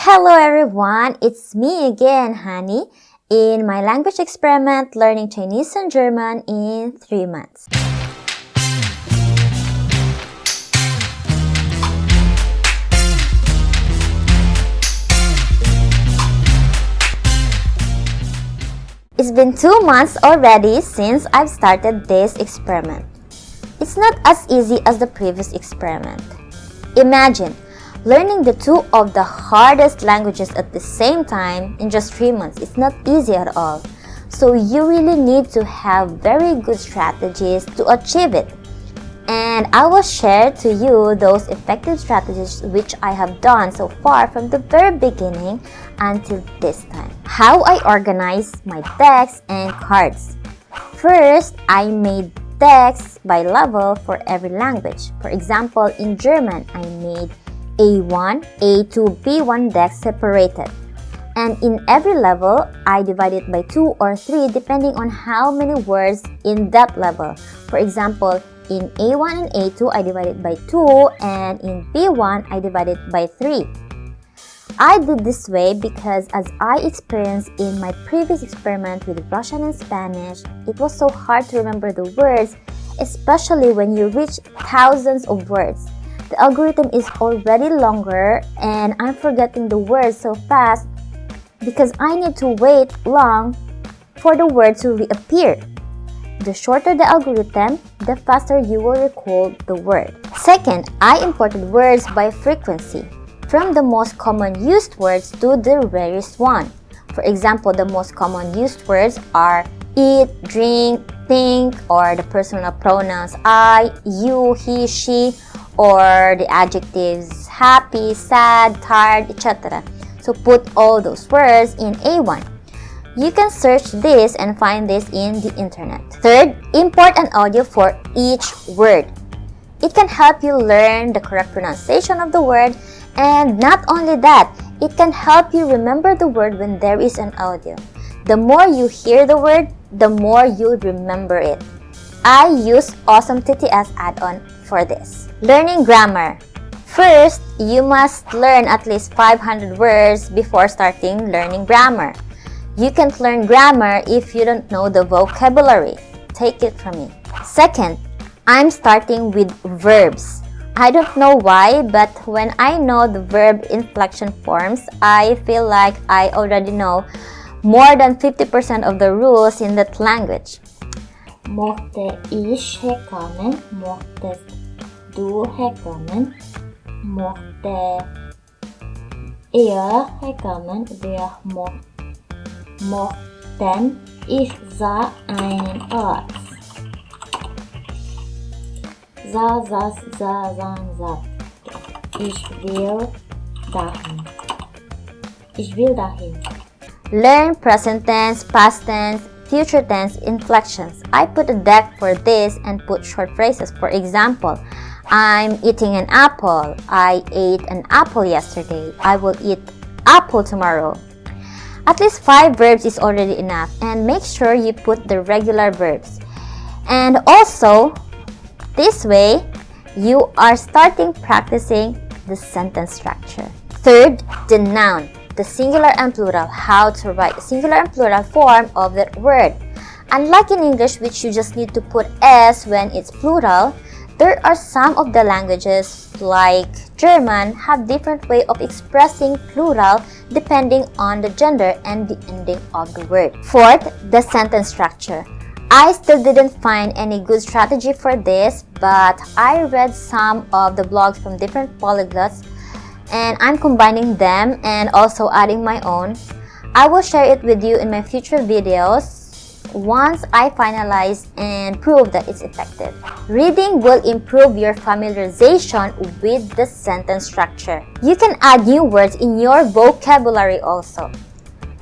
Hello everyone, it's me again, Hani, in my language experiment learning Chinese and German in 3 months. It's been 2 months already since I've started this experiment. It's not as easy as the previous experiment. Imagine learning the two of the hardest languages at the same time in just 3 months. It's not easy at all. So you really need to have very good strategies to achieve it. And I will share to you those effective strategies which I have done so far from the very beginning until this time. How I organize my decks and cards. First, I made decks by level for every language. For example, in German, I made A1, A2, B1 decks separated. And in every level, I divide it by 2 or 3 depending on how many words in that level. For example, in A1 and A2, I divide it by 2, and in B1, I divide it by 3. I did this way because as I experienced in my previous experiment with Russian and Spanish, it was so hard to remember the words, especially when you reach thousands of words. The algorithm is already longer and I'm forgetting the words so fast because I need to wait long for the word to reappear. The shorter the algorithm, the faster you will recall the word. Second, I imported words by frequency, from the most common used words to the rarest one. For example, the most common used words are eat, drink, think, or the personal pronouns I, you, he, she, or the adjectives happy, sad, tired, etc. So put all those words in A1. You can search this and find this in the internet. Third, import an audio for each word. It can help you learn the correct pronunciation of the word, and not only that, it can help you remember the word when there is an audio. The more you hear the word, the more you'll remember it. I use Awesome TTS add-on for this. Learning grammar. First, you must learn at least 500 words before starting learning grammar. You can't learn grammar if you don't know the vocabulary. Take it from me. Second, I'm starting with verbs. I don't know why, but when I know the verb inflection forms, I feel like I already know more than 50% of the rules in that language. Måtte ikke komme, måtte du ha kommet, måtte jeg ha kommet, måtten ikke einen Ort. Sa. Ich will dahin. Ich will dahin. Learn present tense, past tense, future tense inflections. I put a deck for this and put short phrases. For example, I'm eating an apple. I ate an apple yesterday. I will eat apple tomorrow. At least 5 verbs is already enough, and make sure you put the regular verbs. And also, this way, you are starting practicing the sentence structure. Third, the noun, the singular and plural, how to write the singular and plural form of that word. Unlike in English, which you just need to put S when it's plural, there are some of the languages like German have different way of expressing plural depending on the gender and the ending of the word. Fourth, the sentence structure. I still didn't find any good strategy for this, but I read some of the blogs from different polyglots and I'm combining them and also adding my own. I will share it with you in my future videos once I finalize and prove that it's effective. Reading will improve your familiarization with the sentence structure. You can add new words in your vocabulary also.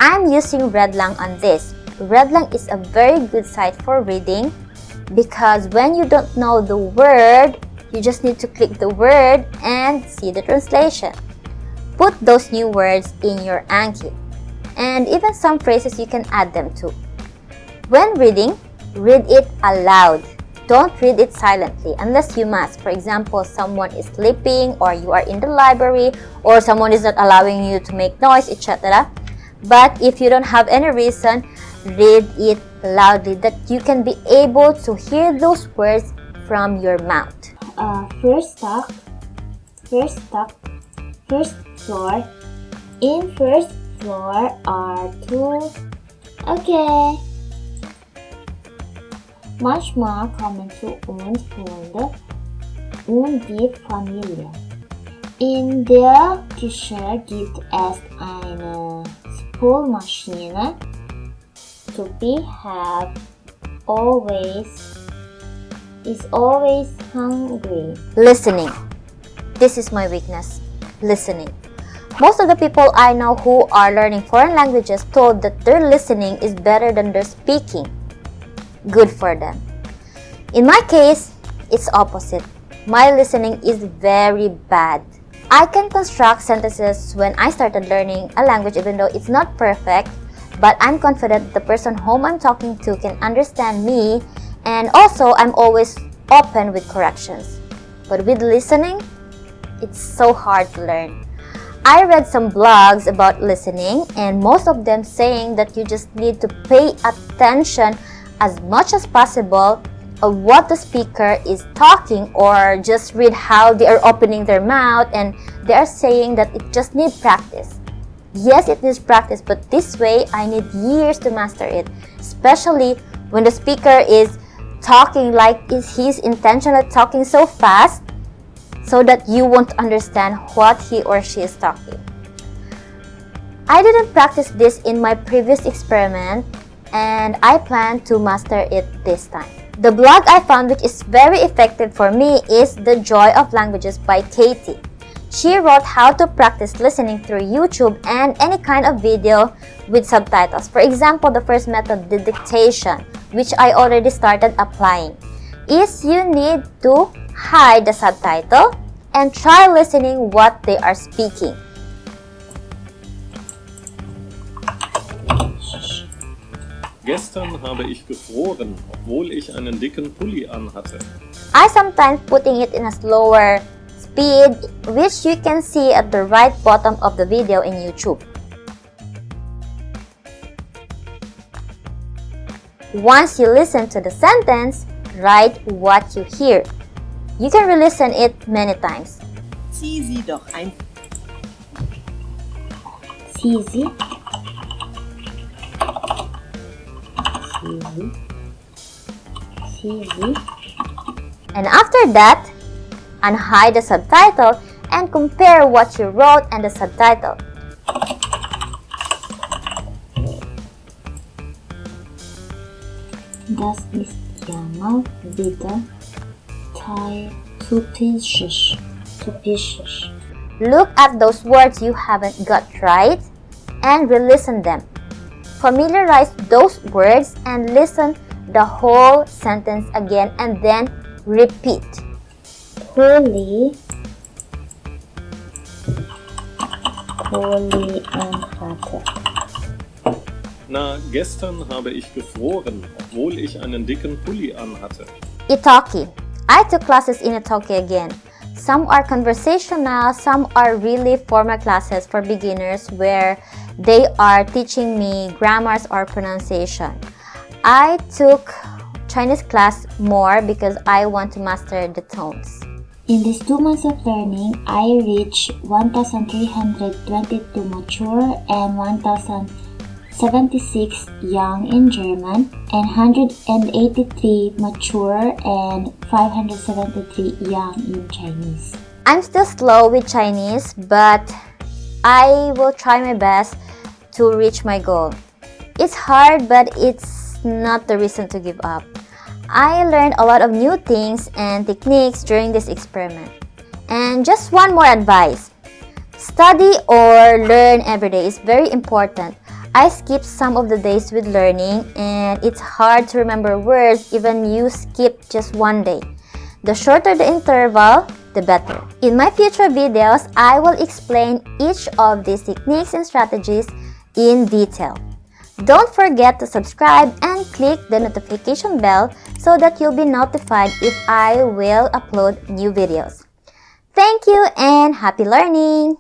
I'm using Redlang on this. Redlang is a very good site for reading because when you don't know the word, you just need to click the word and see the translation. Put those new words in your Anki, and even some phrases you can add them to. When reading, read it aloud. Don't read it silently unless you must. For example, someone is sleeping, or you are in the library, or someone is not allowing you to make noise, etc. But if you don't have any reason, read it loudly that you can be able to hear those words from your mouth. First floor. In first floor are two. Okay. Manchmal kommen zu uns Freunde und die Familie. In der Küche gibt es eine Spülmaschine. Sophie is always hungry. Listening. This is my weakness. Listening. Most of the people I know who are learning foreign languages told that their listening is better than their speaking. Good for them. In my case, it's opposite. My listening is very bad. I can construct sentences when I started learning a language even though it's not perfect, but I'm confident the person whom I'm talking to can understand me, and also I'm always open with corrections. But with listening, it's so hard to learn. I read some blogs about listening, and most of them saying that you just need to pay attention as much as possible of what the speaker is talking, or just read how they are opening their mouth, and they are saying that it just needs practice. Yes, it needs practice, but this way I need years to master it, especially when the speaker is talking like he's intentionally talking so fast so that you won't understand what he or she is talking. I didn't practice this in my previous experiment, and I plan to master it this time. The blog I found which is very effective for me is The Joy of Languages by Katie. She wrote how to practice listening through YouTube and any kind of video with subtitles. For example, the first method, the dictation, which I already started applying, is you need to hide the subtitle and try listening what they are speaking. Gestern habe ich gefroren, obwohl ich einen dicken Pulli anhatte. I sometimes putting it in a slower speed, which you can see at the right bottom of the video in YouTube. Once you listen to the sentence, write what you hear. You can re-listen it many times. Zieh sie doch ein. Zieh sie. And after that, unhide the subtitle and compare what you wrote and the subtitle. Das ist ja mal wieder typisch. Look at those words you haven't got right and re-listen them. Familiarize those words and listen the whole sentence again and then repeat. Pulli anhatte. Na, gestern habe ich gefroren, obwohl ich einen dicken Pulli anhatte. Italki. I took classes in Italki again. Some are conversational, some are really formal classes for beginners where they are teaching me grammars or pronunciation. I took Chinese class more because I want to master the tones. In these 2 months of learning, I reached 1,322 mature and 1,076 young in German, and 183 mature and 573 young in Chinese. I'm still slow with Chinese, but I will try my best to reach my goal. It's hard, but it's not the reason to give up. I learned a lot of new things and techniques during this experiment. And just one more advice. Study or learn every day is very important. I skipped some of the days with learning, and it's hard to remember words even you skip just one day. The shorter the interval, the better. In my future videos, I will explain each of these techniques and strategies in detail. Don't forget to subscribe and click the notification bell so that you'll be notified if I will upload new videos. Thank you and happy learning!